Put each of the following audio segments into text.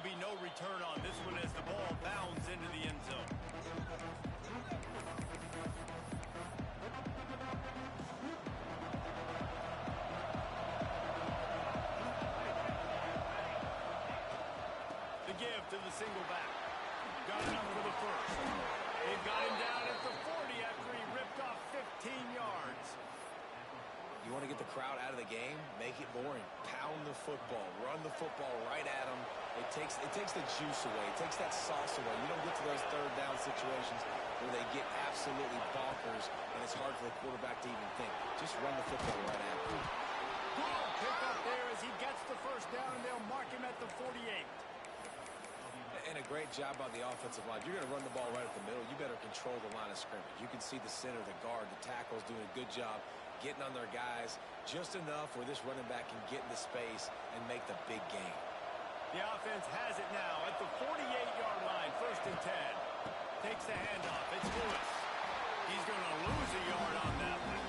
will be no return on this one as the ball bounds into the end zone. The give to the single back. Got enough for the first. They've got him down at the 40 after he ripped off 15 yards. You want to get the crowd out of the game? Make it boring. Pound the football. Run the football right at them. It takes the juice away. It takes that sauce away. You don't get to those third down situations where they get absolutely bonkers and it's hard for the quarterback to even think. Just run the football right at them. Good pick up there as he gets the first down, and they'll mark him at the 48. And a great job by the offensive line. You're going to run the ball right at the middle. You better control the line of scrimmage. You can see the center, the guard, the tackles doing a good job getting on their guys just enough where this running back can get into space and make the big game. The offense has it now at the 48-yard line, 1st and 10. Takes the handoff. It's Lewis. He's going to lose a yard on that one.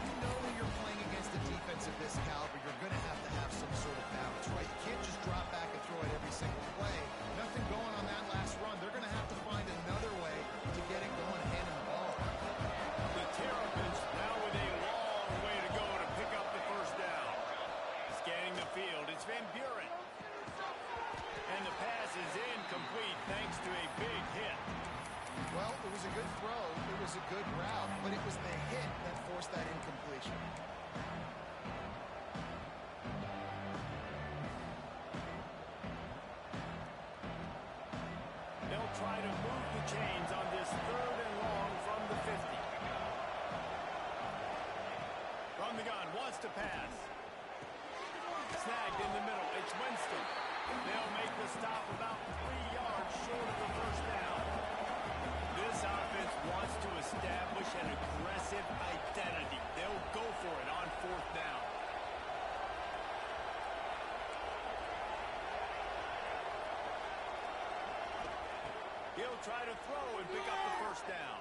You know when you're playing against a defense of this caliber, you're going to have some sort of balance, right? You can't just drop back and throw it every single play. Nothing going on that last run. They're going to have to find another way to get it going, handing the ball. The Terrapins now with a long way to go to pick up the first down. Scanning the field, it's Van Buren. And the pass is incomplete thanks to a big hit. Well, it was a good throw. It was a good route, but it was the hit that forced that incompletion. They'll try to move the chains on this 3rd and long from the 50. From the gun, wants to pass. Snagged in the middle, it's Winston. They'll make the stop about 3 yards short of the first down. This offense wants to establish an aggressive identity. They'll go for it on 4th down. He'll try to throw and pick up the first down.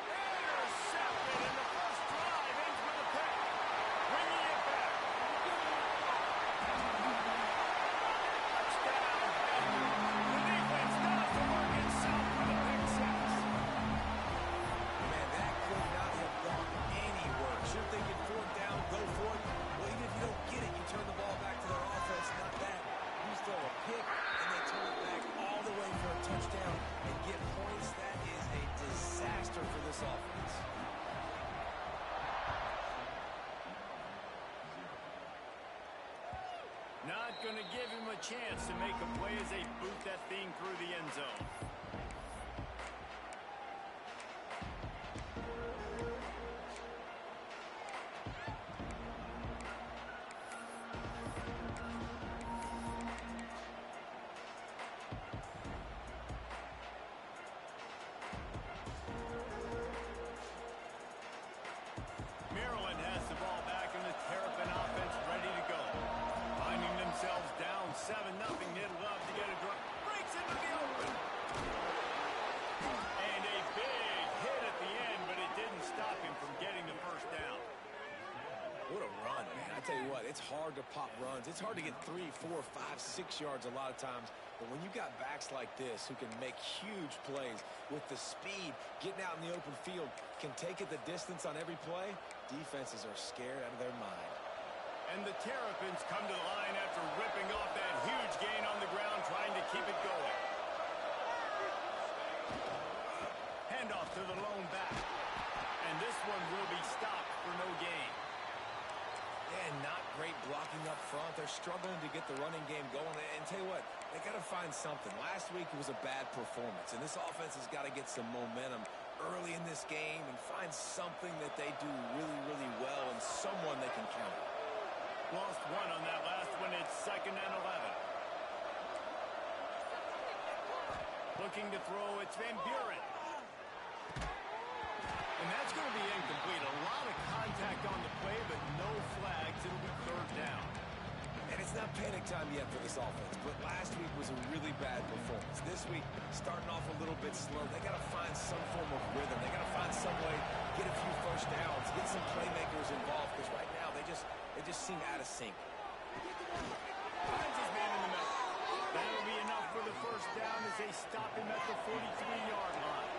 Intercepted, and the first drive ends with a pick. Bringing it back. Touchdown. The defense does the work itself with a pick six. Man, that could not have gone any worse. You're thinking 4th down, go for it. Well, even if you don't get it, you turn the ball back to their offense. Not that. You throw a pick, and they turn it back all the way for a touchdown and get points. That is a disaster for this offense. Not going to give him a chance to make a play as they boot that thing through the end zone. Maryland has the ball back, and the Terrapin offense ready to go. Finding themselves down 7-0, they'd love to get a drop. Breaks into the open. And a big hit at the end, but it didn't stop him from getting the first down. What a run, man. I tell you what, it's hard to pop runs. It's hard to get 3, 4, 5, 6 yards a lot of times. But when you got backs like this who can make huge plays with the speed, getting out in the open field, can take it the distance on every play, defenses are scared out of their mind. And the Terrapins come to the line after ripping off that huge gain on the ground, trying to keep it going. Handoff to the lone back. And this one will be stopped for no gain. And not great blocking up front. They're struggling to get the running game going. And tell you what, they got to find something. Last week it was a bad performance, and this offense has got to get some momentum early in this game and find something that they do really, really well and someone they can count on. Lost one on that last one. It's 2nd and 11. Looking to throw, it's Van Buren. And that's going to be incomplete. A lot of contact on the play, but no flags. It'll be 3rd down. And it's not panic time yet for this offense, but last week was a really bad performance. This week, starting off a little bit slow. They got to find some form of rhythm. They got to find some way to get a few first downs, get some playmakers involved, because right now they just seem out of sync. Finds his man in the middle. first down as they stop him at the 43-yard line.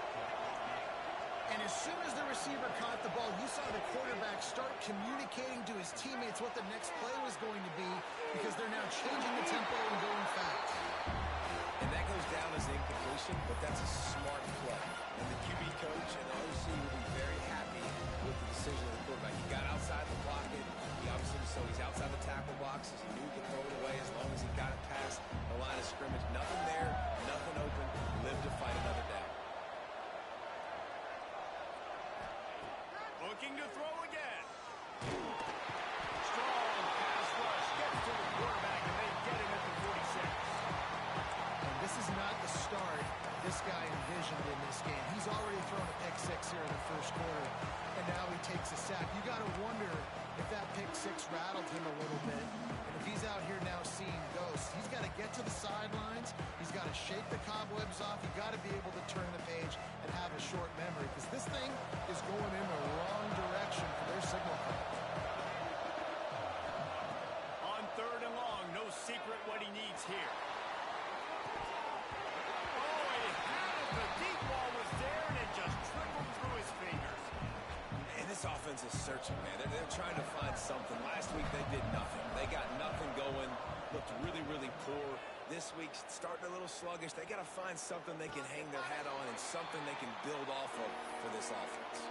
And as soon as the receiver caught the ball, you saw the quarterback start communicating to his teammates what the next play was going to be because they're now changing the tempo and going fast. And that goes down as incompletion, but that's a smart play. And the QB coach and the OC will be very happy with the decision of the quarterback. He got outside the pocket. He obviously, so he's outside the tackle boxes. He knew he could throw it away as long as he got it past the line of scrimmage. Nothing there, nothing open. Live to fight another down. Looking to throw again. Strong pass rush. Gets to the quarterback, and they get him at the 46. And this is not the start this guy envisioned in this game. He's already thrown a pick six here in the first quarter, and now he takes a sack. You got to wonder if that pick six rattled him a little bit. And if he's out here now seeing ghosts, he's got to get to the sidelines. He's got to shake the cobwebs off. He's got to be able to turn the page and have a short memory because this thing is going in the wrong direction for their signal call. On third and long, no secret what he needs here. The deep ball was there, and it just trickled through his fingers. And this offense is searching, man. They're trying to find something. Last week, they did nothing. They got nothing going, looked really, really poor. This week, starting a little sluggish. They got to find something they can hang their hat on and something they can build off of for this offense.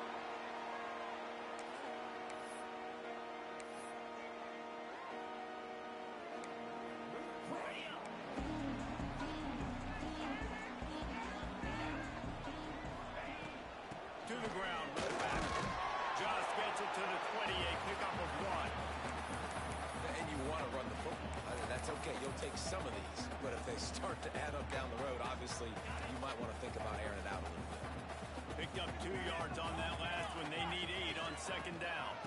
To the ground, right back. Just gets it to the 28, pickup of 1. And you want to run the football. That's okay. You'll take some of these. But if they start to add up down the road, obviously, you might want to think about airing it out a little bit. Picked up 2 yards on that last one. They need 8 on second down.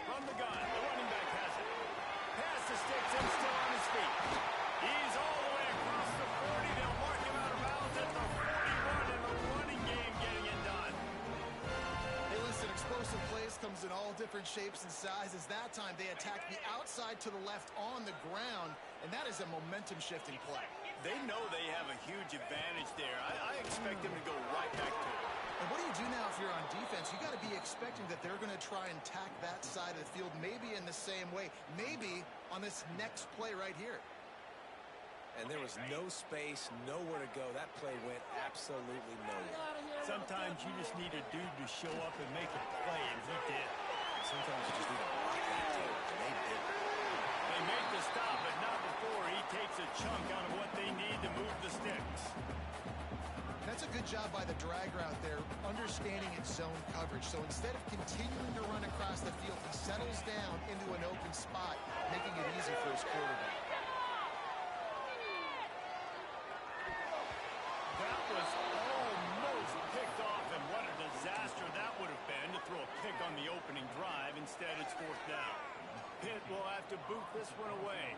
From the gun, the running back has it. Pass to Sticks and still on his feet. He's all the way across the 40. They'll mark him out of bounds at the 41 in the running game getting it done. Hey, listen, explosive plays comes in all different shapes and sizes. That time they attacked the outside to the left on the ground, and that is a momentum-shifting play. They know they have a huge advantage there. I expect them to go right back to it. And what do you do now if you're on defense? You got to be expecting that they're going to try and tack that side of the field, maybe in the same way, maybe on this next play right here. And there was no space, nowhere to go. That play went absolutely nowhere. Sometimes you just need a dude to show up and make a play, and he did. Sometimes you just need to block that too, and they did. They make the stop, but not before he takes a chunk out of what they need to move the sticks. That's a good job by the drag route there, understanding its zone coverage. So instead of continuing to run across the field, he settles down into an open spot, making it easy for his quarterback. That was almost picked off, and what a disaster that would have been to throw a pick on the opening drive. Instead, it's fourth down. Pitt will have to boot this one away.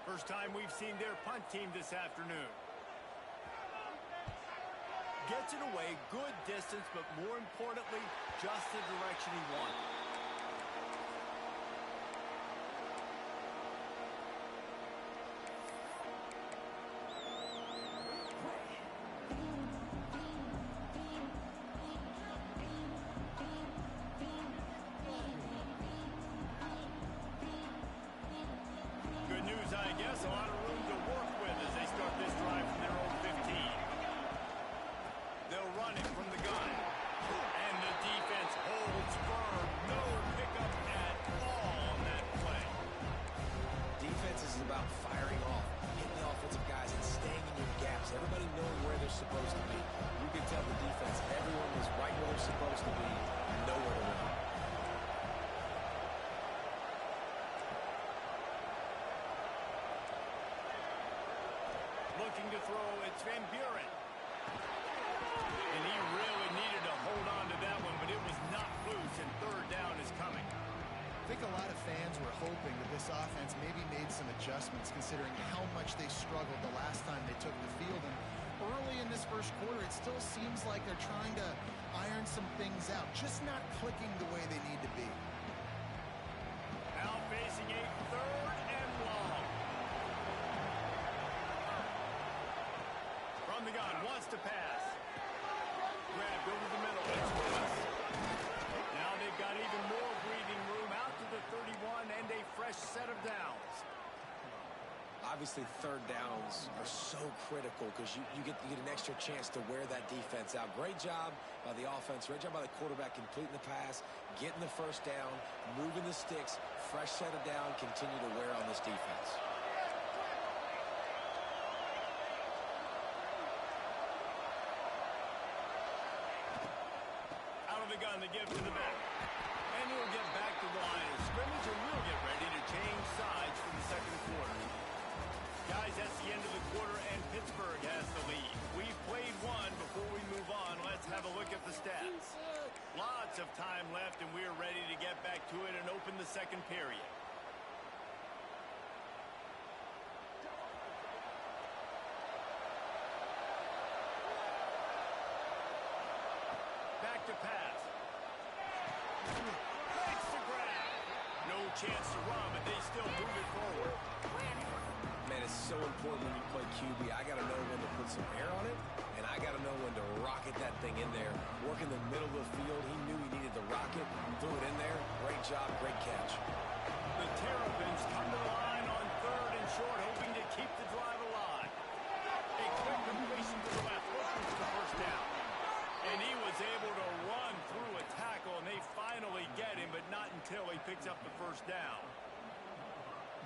First time we've seen their punt team this afternoon. Gets it away, good distance, but more importantly, just the direction he wanted. Good news, I guess. A lot of room to work with as they start this drive from their own 15. They'll run it from the gun. And the defense holds firm. No pickup at all on that play. Defense is about firing off, hitting the offensive guys, and staying in your gaps. Everybody knowing where they're supposed to be. You can tell the defense, everyone was right where they're supposed to be, nowhere to run. Looking to throw, it's Van Buren. And he really needed to hold on to that one, but it was not loose, and third down is coming. I think a lot of fans were hoping that this offense maybe made some adjustments considering how much they struggled the last time they took the field. And early in this first quarter, it still seems like they're trying to iron some things out, just not clicking the way they need to be. Now facing a third and long. to pass. Grabbed over the middle. It's Lewis. Now they've got even more breathing room out to the 31 and a fresh set of downs. Obviously, third downs are so critical because you get an extra chance to wear that defense out. Great job by the offense. Great job by the quarterback completing the pass, getting the first down, moving the sticks. Fresh set of down, continue to wear on this defense. Out of the gun to give to the back. And he'll get back to the line of scrimmage, and we'll get ready to change sides for the second quarter. Guys, that's the end of the quarter, and Pittsburgh has the lead. We've played one. Before we move on, let's have a look at the stats. Lots of time left, and we're ready to get back to it and open the second period. Back to pass. Makes the grab. No chance to run, but they still move it forward. Man, it's so important when you play QB. I got to know when to put some air on it, and I got to know when to rocket that thing in there. Work in the middle of the field. He knew he needed to rocket, threw it in there. Great job, great catch. The Terrapins come to the line on third and short, hoping to keep the drive alive. A quick completion to the left, looking for the first down. And he was able to run through a tackle, and they finally get him, but not until he picks up the first down.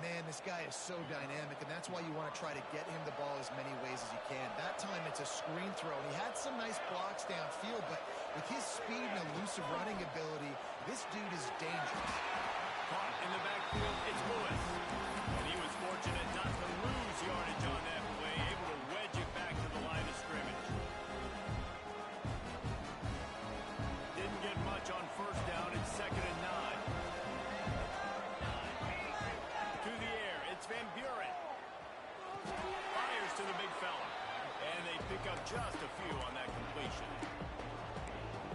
Man, this guy is so dynamic, and that's why you want to try to get him the ball as many ways as you can. That time, it's a screen throw, and he had some nice blocks downfield, but with his speed and elusive running ability, this dude is dangerous. Caught in the backfield, it's Lewis. And he was fortunate not to lose yardage on that play, able to wedge it back to the line of scrimmage. Didn't get much on first down. It's 2nd and 9. Van Buren fires to the big fella, and they pick up just a few on that completion.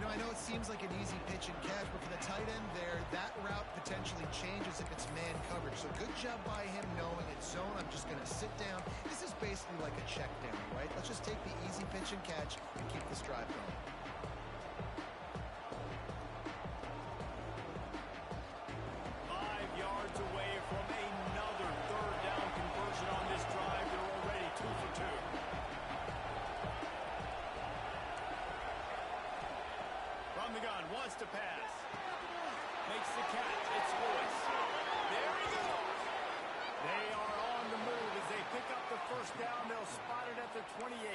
You know, I know it seems like an easy pitch and catch, but for the tight end there, that route potentially changes if it's man coverage. So good job by him knowing it's zone. I'm just going to sit down. This is basically like a check down, right? Let's just take the easy pitch and catch and keep this drive going. Wants to pass. Makes the catch. It's Lewis. There he goes. They are on the move as they pick up the first down. They'll spot it at the 28.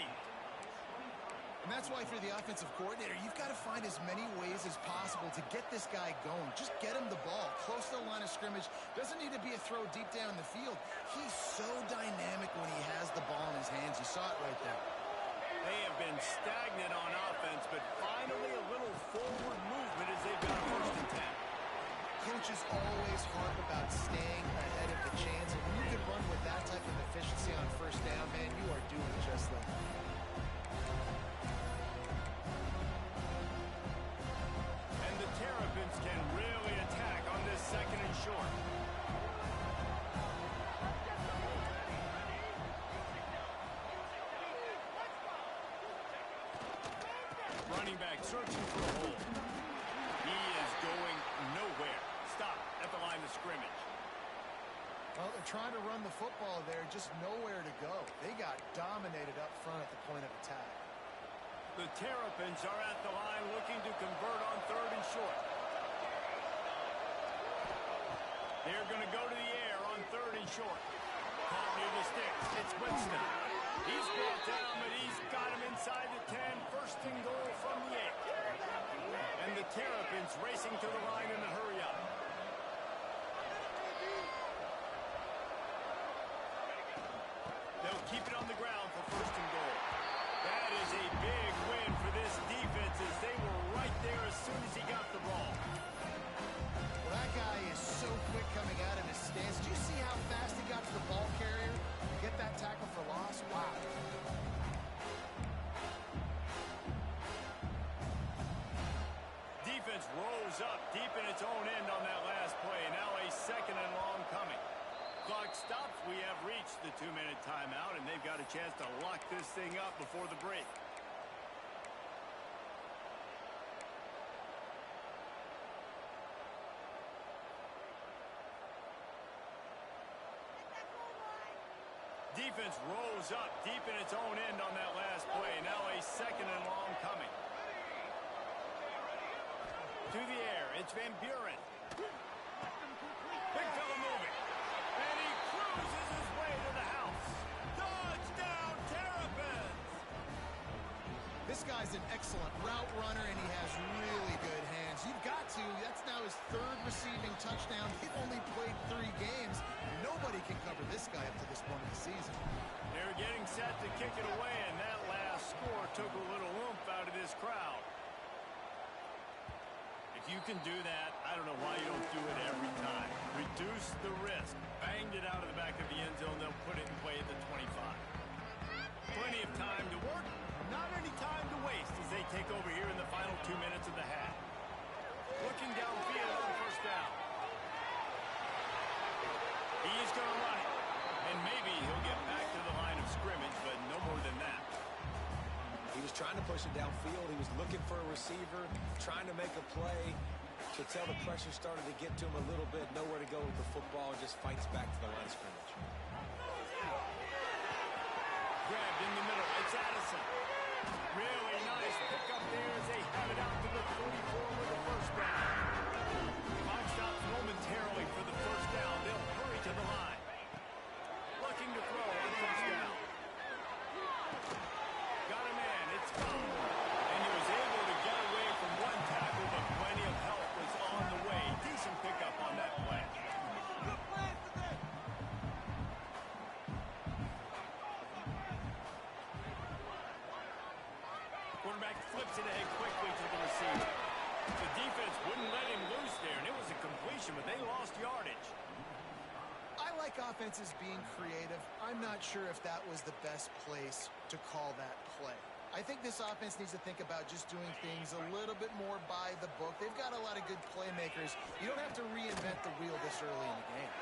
And that's why for the offensive coordinator, you've got to find as many ways as possible to get this guy going. Just get him the ball close to the line of scrimmage. Doesn't need to be a throw deep down the field. He's so dynamic when he has the ball in his hands. You saw it right there. They have been stagnant on offense, but finally a little forward movement as they've got first and 10. Coaches always harp about staying ahead of the chance, and when you can run with that type of efficiency on first down, man, you are doing just like that. And the Terrapins can really attack on this 2nd and short. Running back searching for a hole. He is going nowhere. Stop at the line of scrimmage. Well, they're trying to run the football there, just nowhere to go. They got dominated up front at the point of attack. The Terrapins are at the line looking to convert on 3rd and short. They're going to go to the air on 3rd and short. Caught near the sticks. It's Winston. He's brought down, but he's got him inside the 10. 1st and goal from the 8. And the Terrapins racing to the line in a hurry up. They'll keep it on the ground for 1st and goal. That is a big win for this defense as they were right there as soon as he got the ball. Well, that guy is so quick coming out of his stance. Do you see how fast he got to the ball carrier? Get that tackle for loss? Wow. Defense rose up deep in its own end on that last play. Now a 2nd and long coming. Clock stops. We have reached the 2-minute timeout, and they've got a chance to lock this thing up before the break. defense rose up deep in its own end on that last play. Now a second and long coming. To the air, it's Van Buren. Big fella moving. And he cruises his way to the house. Touchdown, Terrapins! This guy's an excellent route runner, and he has really good hands. You've got to. That's now his third receiving touchdown. They've only played 3 games. Nobody can cover this guy up to this point of the season. They're getting set to kick it away, and that last score took a little oomph out of this crowd. If you can do that, I don't know why you don't do it every time. Reduce the risk. Banged it out of the back of the end zone. They'll put it in play at the 25. Plenty of time to work. Not any time to waste as they take over here in the final 2 minutes of the half. Looking downfield on first down. He's going to run it. And maybe he'll get back to the line of scrimmage, but no more than that. He was trying to push it downfield. He was looking for a receiver, trying to make a play. Could tell the pressure started to get to him a little bit. Nowhere to go with the football, and just fights back to the line of scrimmage. Grabbed in the middle. It's Addison. Really nice pickup there as they have it out to the 44 with the first down. Clock stops momentarily for the first down. They'll hurry to the line. Looking to throw on first down. Got a man. It's gone. And he was able to get away from one tackle, but plenty of help was on the way. Decent pickup on that play. Quarterback flips it ahead quickly to the receiver. The defense wouldn't let him loose there, and it was a completion, but they lost yardage. I like offenses being creative. I'm not sure if that was the best place to call that play. I think this offense needs to think about just doing things a little bit more by the book. They've got a lot of good playmakers. You don't have to reinvent the wheel this early in the game.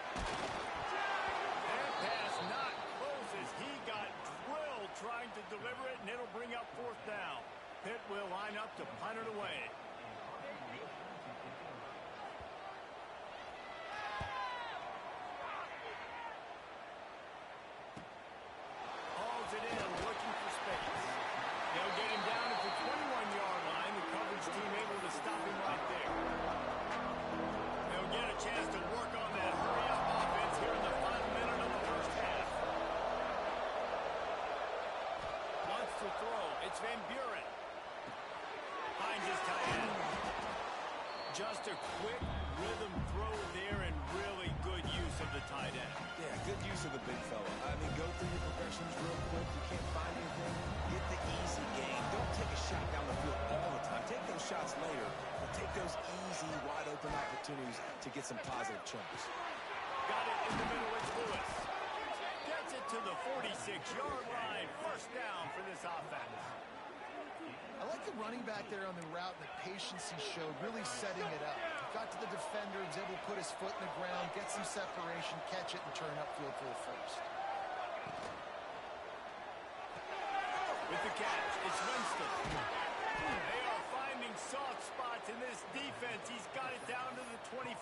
That pass not close as he got drilled trying to deliver it, and it'll bring up fourth down. Pitt will line up to punt it away. Hauls it in, looking for space. They'll get him down at the 21-yard line. The coverage team able to stop him right there. They'll get a chance to work on that hurry-up offense here in the final minute of the first half. Wants to throw. It's Van Buren. Finds his tight end. Just a quick rhythm throw there and really good use of the tight end. Yeah, good use of the big fella. I mean, go through your progressions real quick. You can't find anything. Get the easy game. Don't take a shot down the field all the time. Take those shots later, but take those easy, wide-open opportunities to get some positive chunks. Got it in the middle. It's Lewis. Gets it to the 46-yard line. First down for this offense. I like the running back there on the route and the patience he showed, really setting it up. Got to the defender, was able to put his foot in the ground, get some separation, catch it, and turn upfield for the first. With the catch, it's Winston. They are finding soft spots in this defense. He's got it down to the 25.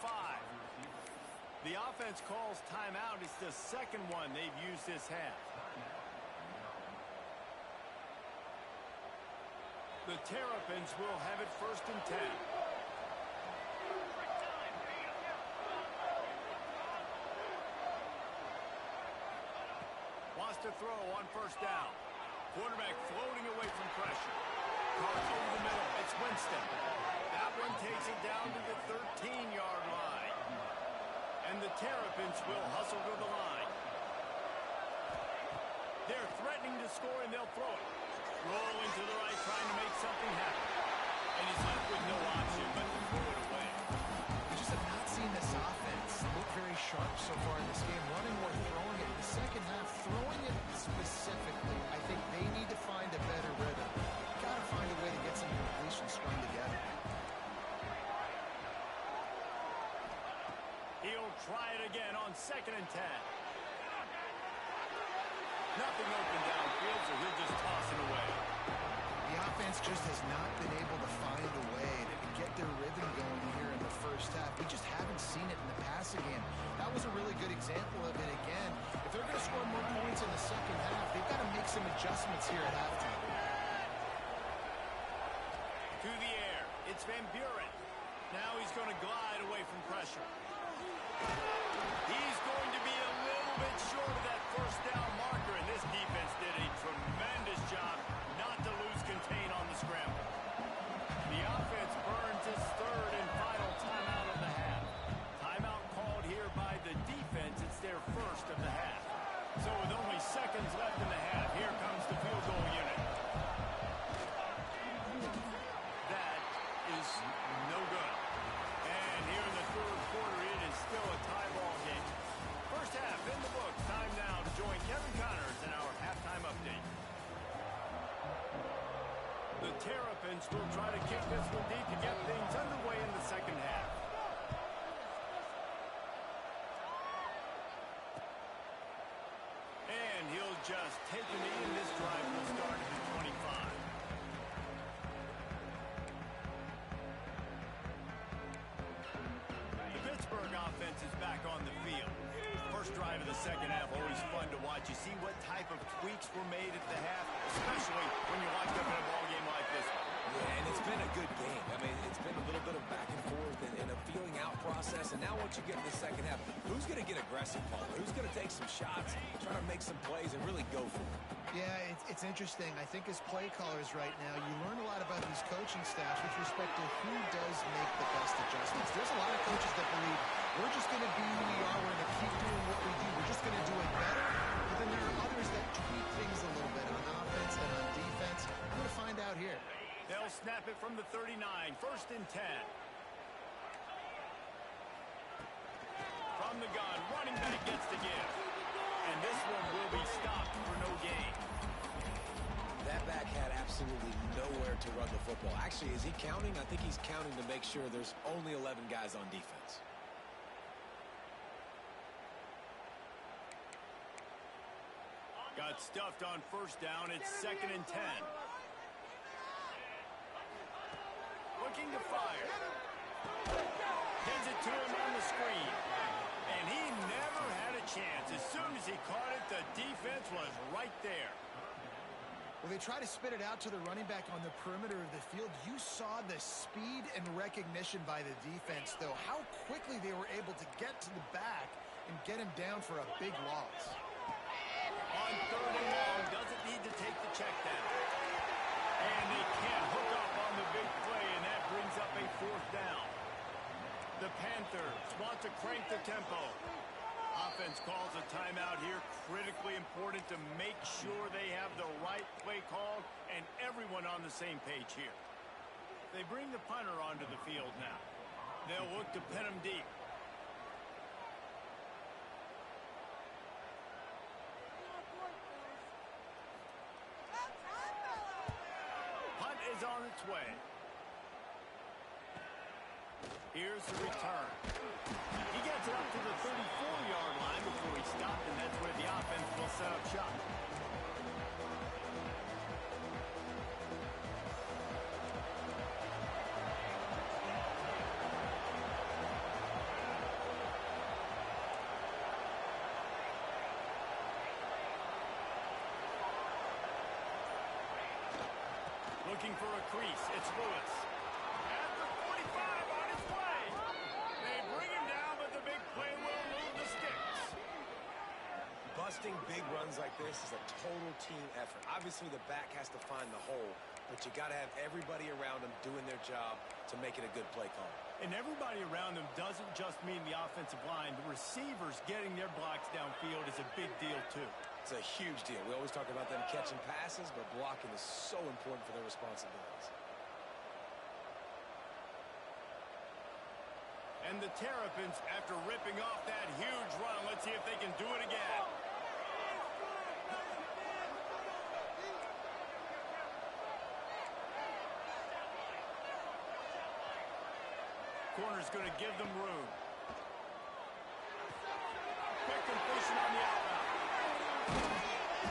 The offense calls timeout. It's the second one they've used this half. The Terrapins will have it first and 10. Wants to throw on first down. Quarterback floating away from pressure. Caught over the middle. It's Winston. That one takes it down to the 13-yard line. And the Terrapins will hustle to the line. They're threatening to score, and they'll throw it. Rolling to the right, trying to make something happen. And he's left with no option but to throw it away. We just have not seen this offense look very sharp so far in this game. Running or throwing it in the second half, throwing it specifically. I think they need to find a better rhythm. Got to find a way to get some completions strung together. He'll try it again on second and 10. Nothing open downfield, so he'll just toss it away. The offense just has not been able to find a way to get their rhythm going here in the first first half. We just haven't seen it in the passing game. That was a really good example of it again. If they're going to score more points in the second half, they've got to make some adjustments here at halftime. To the air, it's Van Buren. Now he's going to glide away from pressure. He's going to be a little bit short of that first down marker, and this defense did a tremendous job not to lose contain on the scramble. The offense burns its third and final timeout of the half. Timeout called here by the defense. It's their first of the half. So with only seconds left in the half, here comes the field goal unit. That is no good. And here in the third quarter, it is still a tie ball game. First half in the books. Time now to join Kevin Connors in our halftime update. The Terrapins will try to kick this one deep to get things underway in the second half. And he'll just take a knee, and this drive will start at the 25. The Pittsburgh offense is back on the field. First drive of the second half, always fun to watch. You see what type of tweaks were made at the half, especially when you watch them in a ball game like this one. Yeah, and it's been a good game. I mean, it's been a little bit of back and forth and a feeling out process. And now once you get to the second half, who's going to get aggressive, Paul? Who's going to take some shots, try to make some plays, and really go for it? Yeah, it's interesting. I think as play callers right now, you learn a lot about these coaching staffs with respect to who does make the best adjustments. There's a lot of coaches that believe we're just going to be who we are. We're going to keep doing what we do. We're just going to do it better. But then there are others that tweak things a little bit on offense and on defense. We're going to find out here. They'll snap it from the 39. First and 10. From the gun, running back gets the give. And this one will be stopped for no gain. That back had absolutely nowhere to run the football. Actually, is he counting? I think he's counting to make sure there's only 11 guys on defense. Got stuffed on first down. It's second and 10. Looking to fire. Hands it to him on the screen. And he never had a chance. As soon as he caught it, the defense was right there. Well, they try to spit it out to the running back on the perimeter of the field. You saw the speed and recognition by the defense, though. How quickly they were able to get to the back and get him down for a big loss. On third and long, doesn't need to take the check down. And they can't hook up on the big play, and that brings up a fourth down. The Panthers want to crank the tempo. Offense calls a timeout here. Critically important to make sure they have the right play call and everyone on the same page here. They bring the punter onto the field now. They'll look to pin him deep. Punt is on its way. Here's the return. He gets it up to the 34-yard line before he stopped, and that's where the offense will set up shop. Looking for a crease. It's Lewis. At the 45 on his way. They bring him down, but the big play will move the sticks. Busting big runs like this is a total team effort. Obviously, the back has to find the hole, but you got to have everybody around them doing their job to make it a good play call. And everybody around them doesn't just mean the offensive line. The receivers getting their blocks downfield is a big deal, too. It's a huge deal. We always talk about them catching passes, but blocking is so important for their responsibilities. And the Terrapins, after ripping off that huge run, let's see if they can do it again. Corner's going to give them room. Quick completion on the outbound.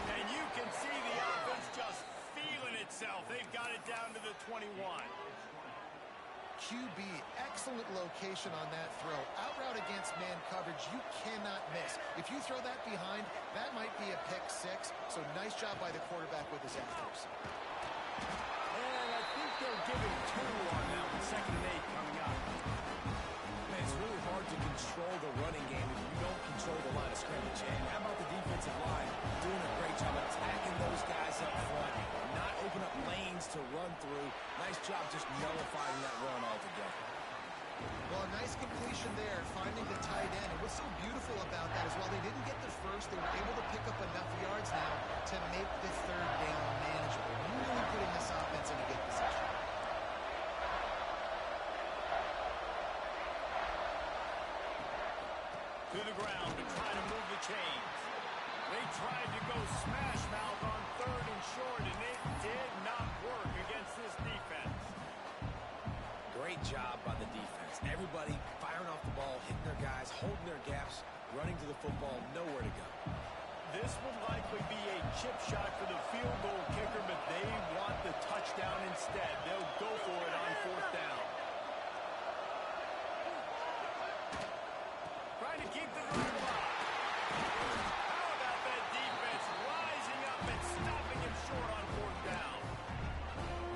And you can see the offense just feeling itself. They've got it down to the 21. QB, excellent location on that throw. Out route against man coverage, you cannot miss. If you throw that behind, that might be a pick six. So nice job by the quarterback with his accuracy. And I think they'll give him 2 on that one. 2nd and 8 coming up. Man, it's really hard to control the running game if you don't control the line of scrimmage. And how about the defensive line doing a great job attacking those guys up front, not open up lanes to run through. Nice job just nullifying that run altogether. Well, a nice completion there, finding the tight end. And what's so beautiful about that is while they didn't get the first, they were able to pick up enough yards now to make the 3rd down manageable. Really putting this offense in a good position. To the ground to try to move the chains. They tried to go smash mouth on 3rd and short, and it did not work against this defense. Great job by the defense. Everybody firing off the ball, hitting their guys, holding their gaps, running to the football, nowhere to go. This would likely be a chip shot for the field goal kicker, but they want the touchdown instead. They'll go for it on 4th down. Trying to keep the drive alive. How about that defense rising up and stopping him short on 4th down?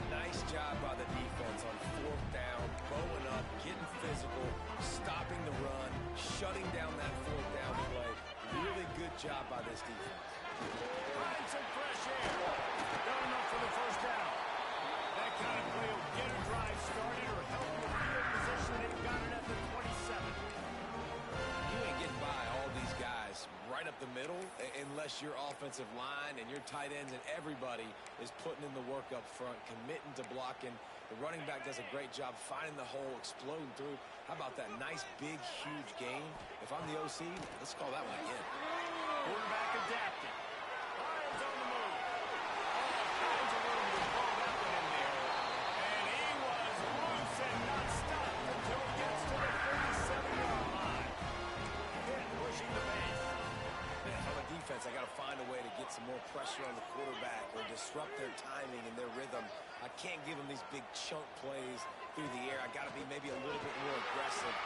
Nice job by the defense on 4th down, bowing up, getting physical, stopping the run, shutting down that 4th down play. Really good job by this defense. Find some fresh air. Got enough for the 1st down. That kind of play will get a drive started or help with field position. They've got it at the 27. You ain't getting by all these guys right up the middle unless your offensive line and your tight ends and everybody is putting in the work up front, committing to blocking. The running back does a great job finding the hole, exploding through. How about that nice, big, huge gain? If I'm the OC, let's call that one again. Quarterback adapting. Lions on the move. All kinds of room to throw that one in there. And he was loose and not stopped until he gets to the 37-yard line. Pitt pushing the base. Man, on the defense, I got to find a way to get some more pressure on the quarterback or disrupt their timing and their rhythm. I can't give them these big chunk plays through the air. I got to be maybe a little bit more aggressive.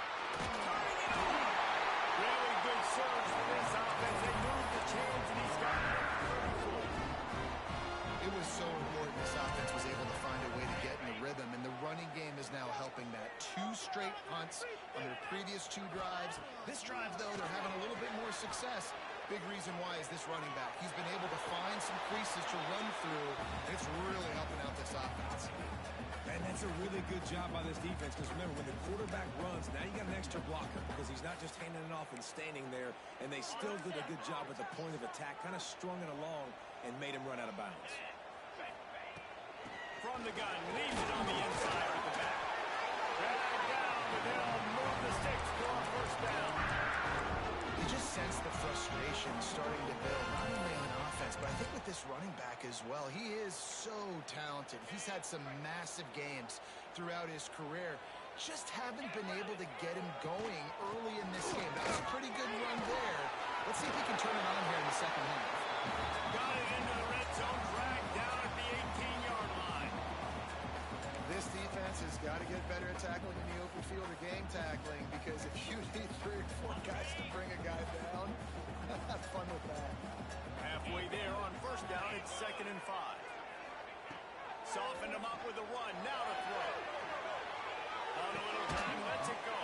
Really good surge for this offense. They moved the chains, and he's got it at 34. It was so important this offense was able to find a way to get in the rhythm, and the running game is now helping that. 2 straight punts on their previous 2 drives. This drive, though, they're having a little bit more success. Big reason why is this running back. He's been able to find some creases to run through, and it's really helping out this offense. And that's a really good job by this defense because remember, when the quarterback runs, now you got an extra blocker because he's not just handing it off and standing there, and they still did a good job at the point of attack, kind of strung it along and made him run out of bounds. From the gun, leaves it on the inside with the back. Drag down, but they'll move the sticks for a 1st down. You just sense the frustration starting to build, not only on offense, but I think with this running back as well. He is so talented. He's had some massive games throughout his career. Just haven't been able to get him going early in this game. That was a pretty good run there. Let's see if he can turn it on here in the 2nd half. Got it into the red zone, dragged down at the 18-yard line. This defense has got to get better at tackling in the open field or game tackling, because if you need 3 or 4 guys to bring a guy down, have fun with that. Halfway there on 1st down, it's 2nd and 5. Softened him up with a run, now to throw. On a little time, lets it go.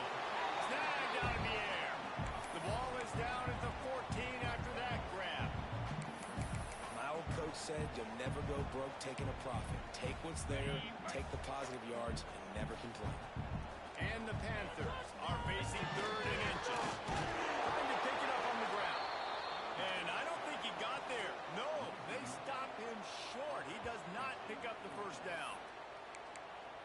Snagged out of the air. The ball is down at the 14 after that grab. My old coach said you'll never go broke taking a profit. Take what's there, take the positive yards, and never complain. And the Panthers are facing 3rd and inches. Trying to pick it up on the ground. And I don't think he got there. No, they stop him short. He does not pick up the 1st down.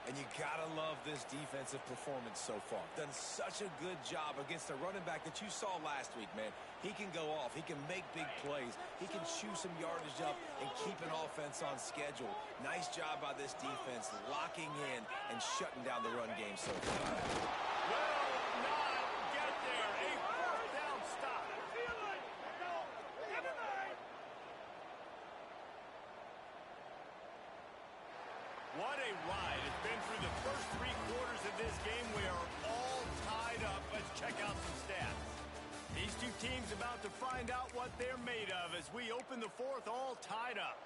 And you gotta love this defensive performance so far. Done such a good job against a running back that you saw last week, man. He can go off. He can make big plays. He can chew some yardage up and keep an offense on schedule. Nice job by this defense locking in and shutting down the run game so far. Will not get there. A 4th down stop. What a right. It's been through the first 3 quarters of this game. We are all tied up. Let's check out some stats. These two teams about to find out what they're made of as we open the 4th all tied up.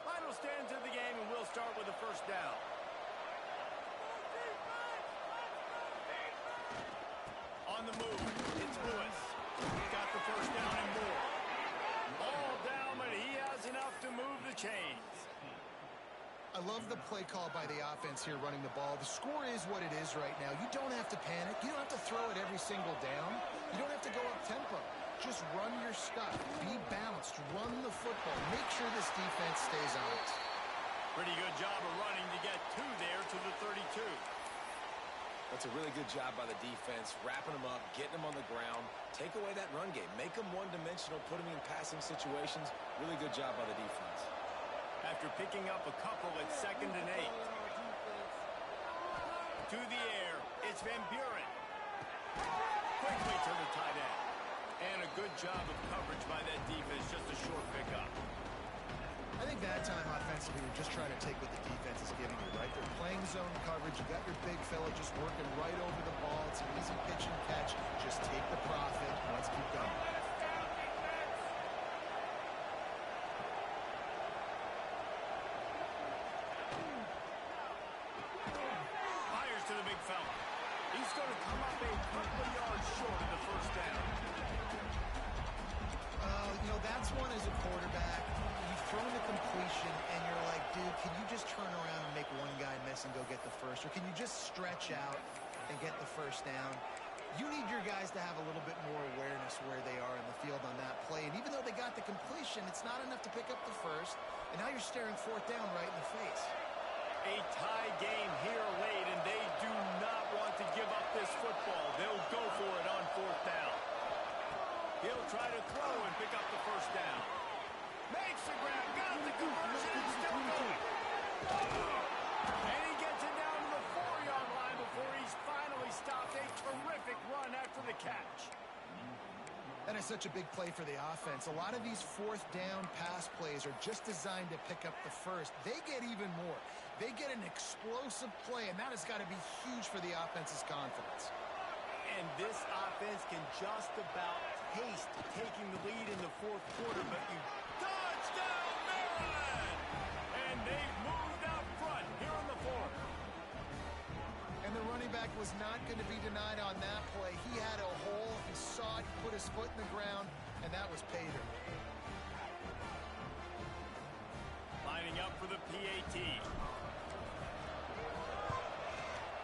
Final stands of the game, and we'll start with the first down. On the move, it's Lewis. He's got the first down and more. All down, but he has enough to move the chains. I love the play call by the offense here running the ball. The score is what it is right now. You don't have to panic. You don't have to throw it every single down. You don't have to go up tempo. Just run your stuff. Be balanced. Run the football. Make sure this defense stays honest. Pretty good job of running to get 2 there to the 32. That's a really good job by the defense, wrapping them up, getting them on the ground. Take away that run game. Make them one-dimensional, put them in passing situations. Really good job by the defense. After picking up a couple at 2nd and 8. To the air, it's Van Buren. Quickly to the tight end. And a good job of coverage by that defense, just a short pickup. I think that time offensively, you're just trying to take what the defense is giving you, right? They're playing zone coverage. You got your big fella just working right over the ball. It's an easy pitch and catch. Just take the profit. Let's keep going. Fires to the big fella. He's going to come up a couple of yards short of the first down. You know, that's one as a quarterback. You've thrown the completion, and you're like, dude, can you just turn around and make one guy miss and go get the first? Or can you just stretch out and get the first down? You need your guys to have a little bit more awareness where they are in the field on that play. And even though they got the completion, it's not enough to pick up the first. And now you're staring 4th down right in the face. A tie game here late, and they do not want to give up this football. They'll go for it on 4th down. He'll try to throw and pick up the first down. Makes the grab, got the conversion, and still going. And he gets it down to the 4-yard line before he's finally stopped. A terrific run after the catch. That is such a big play for the offense. A lot of these 4th down pass plays are just designed to pick up the first. They get even more. They get an explosive play, and that has got to be huge for the offense's confidence. And this offense can just about taste taking the lead in the 4th quarter, but you touchdown Maryland! And they've moved out front here in the 4th. And the running back was not going to be denied on that play. He had a hole, he saw it, he put his foot in the ground, and that was pay dirt. Lining up for the PAT.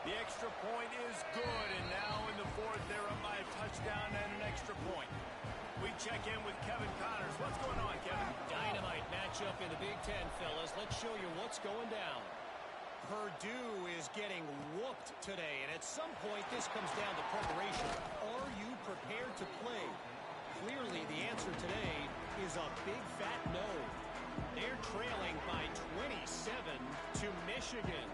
The extra point is good, and now in the 4th, they're up by a touchdown and an extra point. We check in with Kevin Connors. What's going on, Kevin? Dynamite matchup in the Big Ten, fellas. Let's show you what's going down. Purdue is getting whooped today, and at some point, this comes down to preparation. Are you prepared to play? Clearly, the answer today is a big fat no. They're trailing by 27 to Michigan.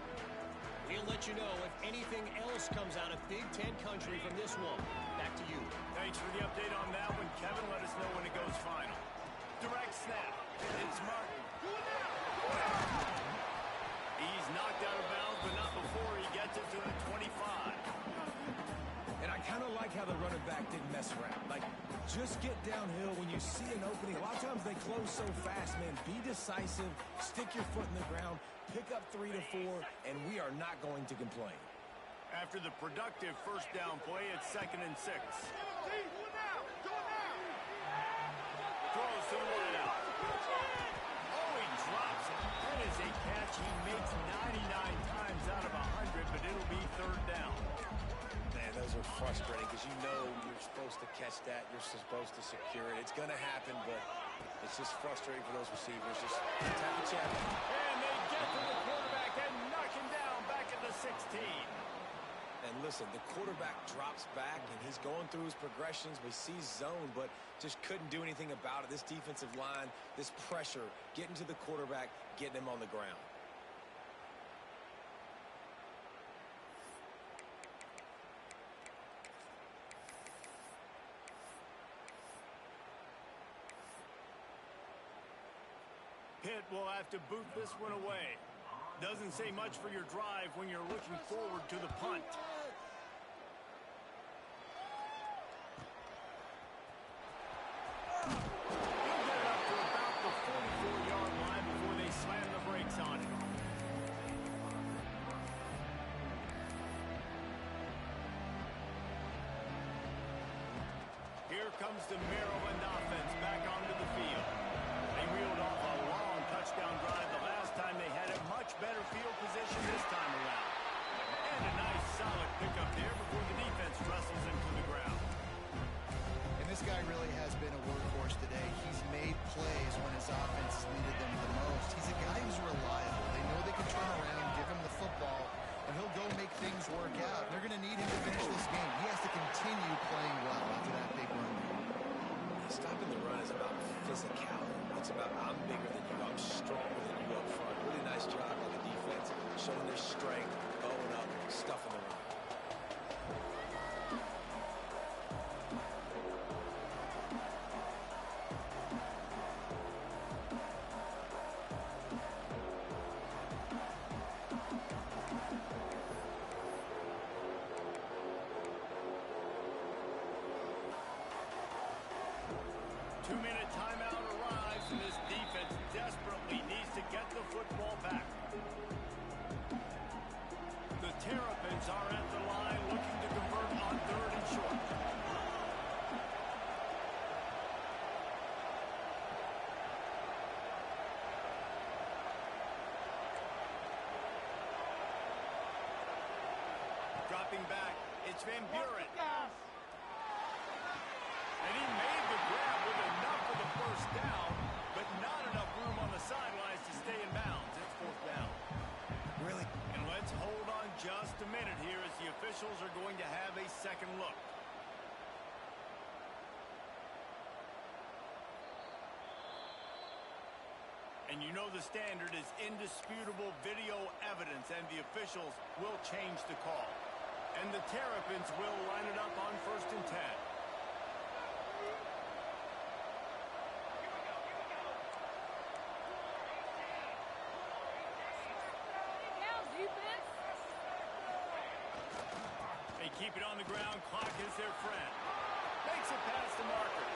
We'll let you know if anything else comes out of Big Ten country from this one. Back to you. Thanks for the update on that one, Kevin. Let us know when it goes final. Direct snap. It's Martin. He's knocked out of bounds, but not before he gets it to the 25. And I kind of like how the running back didn't mess around. Like, just get downhill when you see an opening. A lot of times they close so fast, man. Be decisive. Stick your foot in the ground. Pick up 3 to 4, and we are not going to complain. After the productive first down play, it's 2nd and 6. Throws to the wideout. Oh, he drops it. That is a catch he makes 99 times out of 100, but it'll be 3rd down. Man, those are frustrating because you know you're supposed to catch that. You're supposed to secure it. It's going to happen, but it's just frustrating for those receivers. Just tap the champion. And they get to the quarterback and knock him down back at the 16. And listen, the quarterback drops back, and he's going through his progressions. We see zone, but just couldn't do anything about it. This defensive line, this pressure, getting to the quarterback, getting him on the ground. Pitt will have to boot this one away. Doesn't say much for your drive when you're looking forward to the punt. He'll get it up to about the 44-yard line before they slam the brakes on it. Here comes the Maryland offense back onto the field. They reeled off a long touchdown drive the last time they had a much better field position this time around. And a nice solid pickup there before the defense wrestles him to the ground. And this guy really has been a workhorse today. He's made plays when his offense has needed them the most. He's a guy who's reliable. They know they can turn around, give him the football, and he'll go make things work out. They're going to need him to finish this game. He has to continue playing well after that big run. Stopping the run is about physicality. It's about I'm bigger than you, I'm stronger than you up front. Really nice job by the defense, showing their strength, bowing up, stuffing the run. 2-minute timeout arrives, and this defense desperately needs to get the football back. The Terrapins are at the line looking to convert on 3rd and short. Dropping back, it's Van Buren. And he made the grab with enough for the first down, but not enough room on the sidelines to stay in bounds. It's 4th down. Really? And let's hold on just a minute here as the officials are going to have a second look. And you know the standard is indisputable video evidence, and the officials will change the call. And the Terrapins will line it up on 1st and 10. They keep it on the ground. Clock is their friend. Makes it past the marker.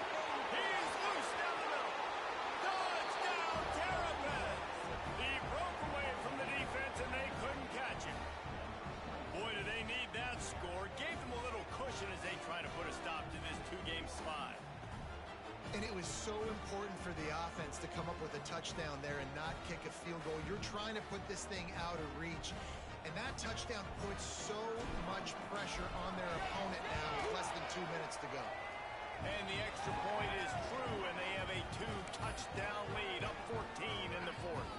He's loose down the middle. Touchdown, Terrapins! He broke away from the defense, and they couldn't catch him. Boy, do they need that score. Gave them a little cushion as they try to put a stop to this 2-game slide. And it was so important for the offense to come up with a touchdown there and not kick a field goal. You're trying to put this thing out of reach. And that touchdown puts so much pressure on their opponent now with less than 2 minutes to go. And the extra point is true, and they have a 2-touchdown lead, up 14 in the 4th.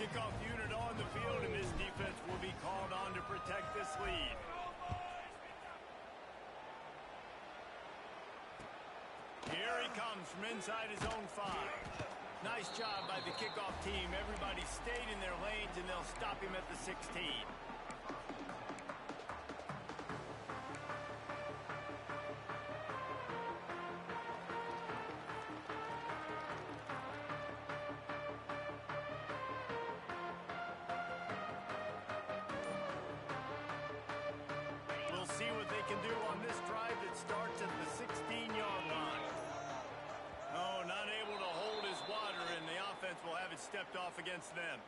Kickoff unit on the field, and this defense will be called on to protect this lead. Here he comes from inside his own 5. Nice job by the kickoff team. Everybody stayed in their lanes, and they'll stop him at the 16. We'll see what they can do on this drive that starts at the 16-yard line. Oh, not able to hold his water, and the offense will have it stepped off against them.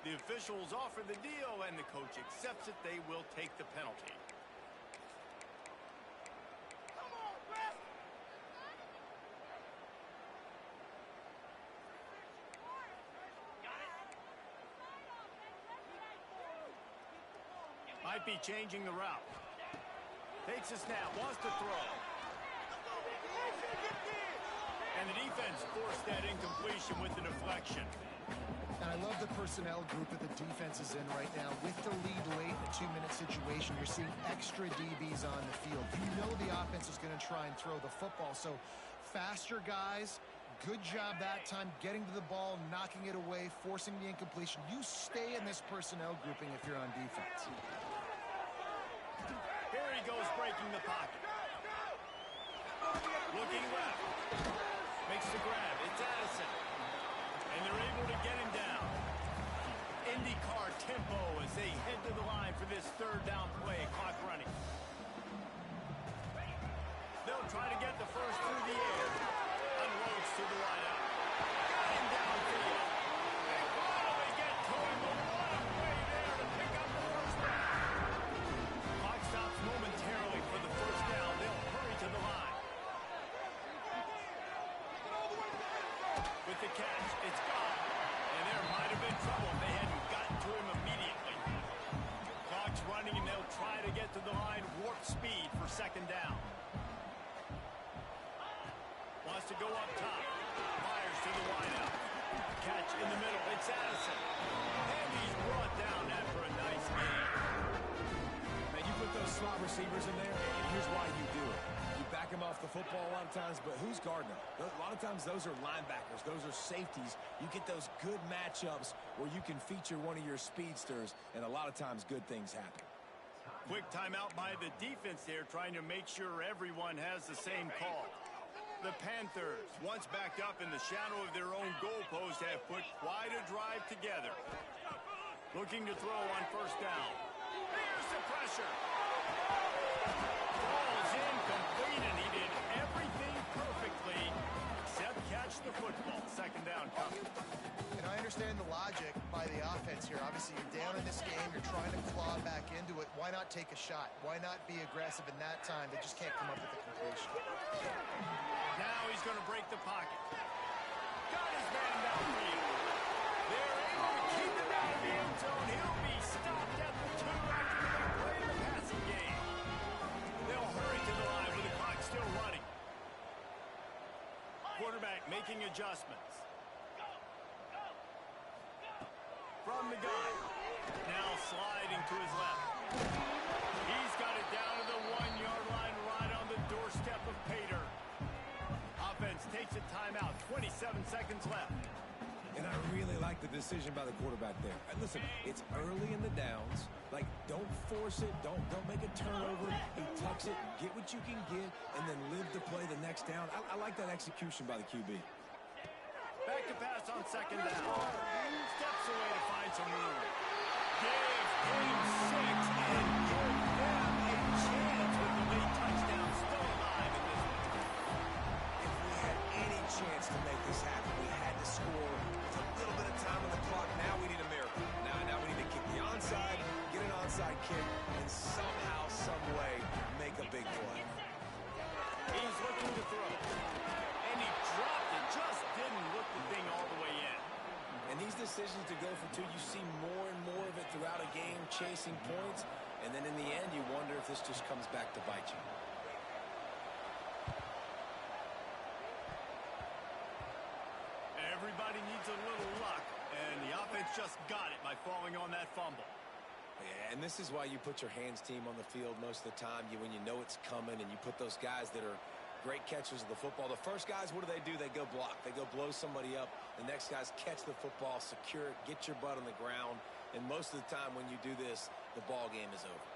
The officials offer the deal, and the coach accepts it. They will take the penalty. Might be changing the route. Takes a snap, wants to throw. And the defense forced that incompletion with the deflection. And I love the personnel group that the defense is in right now. With the lead late in a 2-minute situation, you're seeing extra DBs on the field. You know the offense is going to try and throw the football. So faster guys, good job that time getting to the ball, knocking it away, forcing the incompletion. You stay in this personnel grouping if you're on defense. Here he goes, breaking the pocket. Looking left. Makes the grab. It's Addison. And And they're able to get him down. IndyCar tempo as they head to the line for this third down play. Clock running. They'll try to get the first through the air. Unloads to the wideout. Got him downfield. They finally get to him, but what a play there to pick up the first down. Clock stops momentarily for the first down. They'll hurry to the line. With the catch, it's gone. And there might have been trouble if they hadn't gotten to him immediately. Clock's running, and they'll try to get to the line. Warp speed for second down. Wants to go up top. Fires to the wideout. Catch in the middle. It's Addison. And he's brought down after a nice game. Man, you put those slot receivers in there, and here's why you do it. You back them off the football a lot of times, but who's guarding them? A lot of times those are linebackers. Those are safeties. You get those good matchups where you can feature one of your speedsters, and a lot of times good things happen. Quick timeout by the defense there, trying to make sure everyone has the same call. The Panthers, once backed up in the shadow of their own goalpost, have put quite a drive together. Looking to throw on first down. Here's the pressure. Falls incomplete, and he did everything perfectly except catch the football. Second down coming. And I understand the logic by the offense here. Obviously, you're down in this game. You're trying to claw back into it. Why not take a shot? Why not be aggressive in that time? They just can't come up with a completion. Now he's going to break the pocket. Got his man downfield. They're able to keep him out of the end zone. He'll be stopped at the 2 after the big play in the passing game. They'll hurry to the line with the clock still running. Quarterback making adjustments. From the gun. Now sliding to his left. He's got it down to the 1-yard line right on the doorstep of Pater. Offense takes a timeout. 27 seconds left. And I really like the decision by the quarterback there. And listen, it's early in the downs. Like, don't force it. Don't make a turnover. He tucks it, get what you can get, and then live to play the next down. I like that execution by the QB. Back to pass on second down. Steps away to find some room. Give him 6 and give them a chance with the late touchdown still alive in this one. If we had any chance to make this happen, we had to score with a little bit of time on the clock. Now we need a miracle. Now we need to kick the onside, get an onside kick, and somehow, some way, make a big play. He's looking to throw. And he dropped it. Just didn't look the thing all the way in. And these decisions to go for two, you see more and more of it throughout a game, chasing points. And then in the end, you wonder if this just comes back to bite you. Everybody needs a little luck, and the offense just got it by falling on that fumble. Yeah, and this is why you put your hands team on the field most of the time. When you know it's coming, and you put those guys that are great catchers of the football. The first guys, what do? They go block. They go blow somebody up. The next guys catch the football, secure it, get your butt on the ground. And most of the time when you do this, the ball game is over.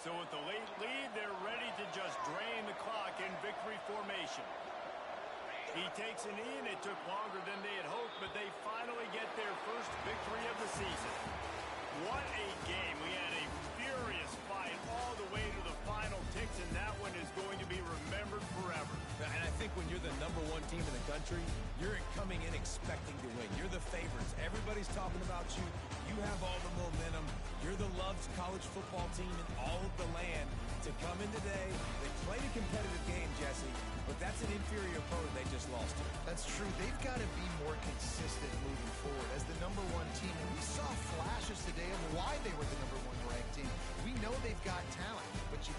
So with the late lead, they're ready to just drain the clock in victory formation. He takes a knee, and it took longer than they had hoped, but they finally get their first victory of the season. What a game. We had a furious fight all the way to the final ticks, and that one is going to be remembered forever. And I think when you're the #1 team in the country, you're coming in expecting to win. You're the favorites. Everybody's talking about you. You have all the momentum. You're the loved college football team in all of the land. To come in today, they played a competitive game, Jesse, but that's an inferior opponent they just lost to. That's true. They've got to be more consistent moving forward as the #1 team. And we saw flashes today of why they were the #1 ranked team. We know they've got talent, but you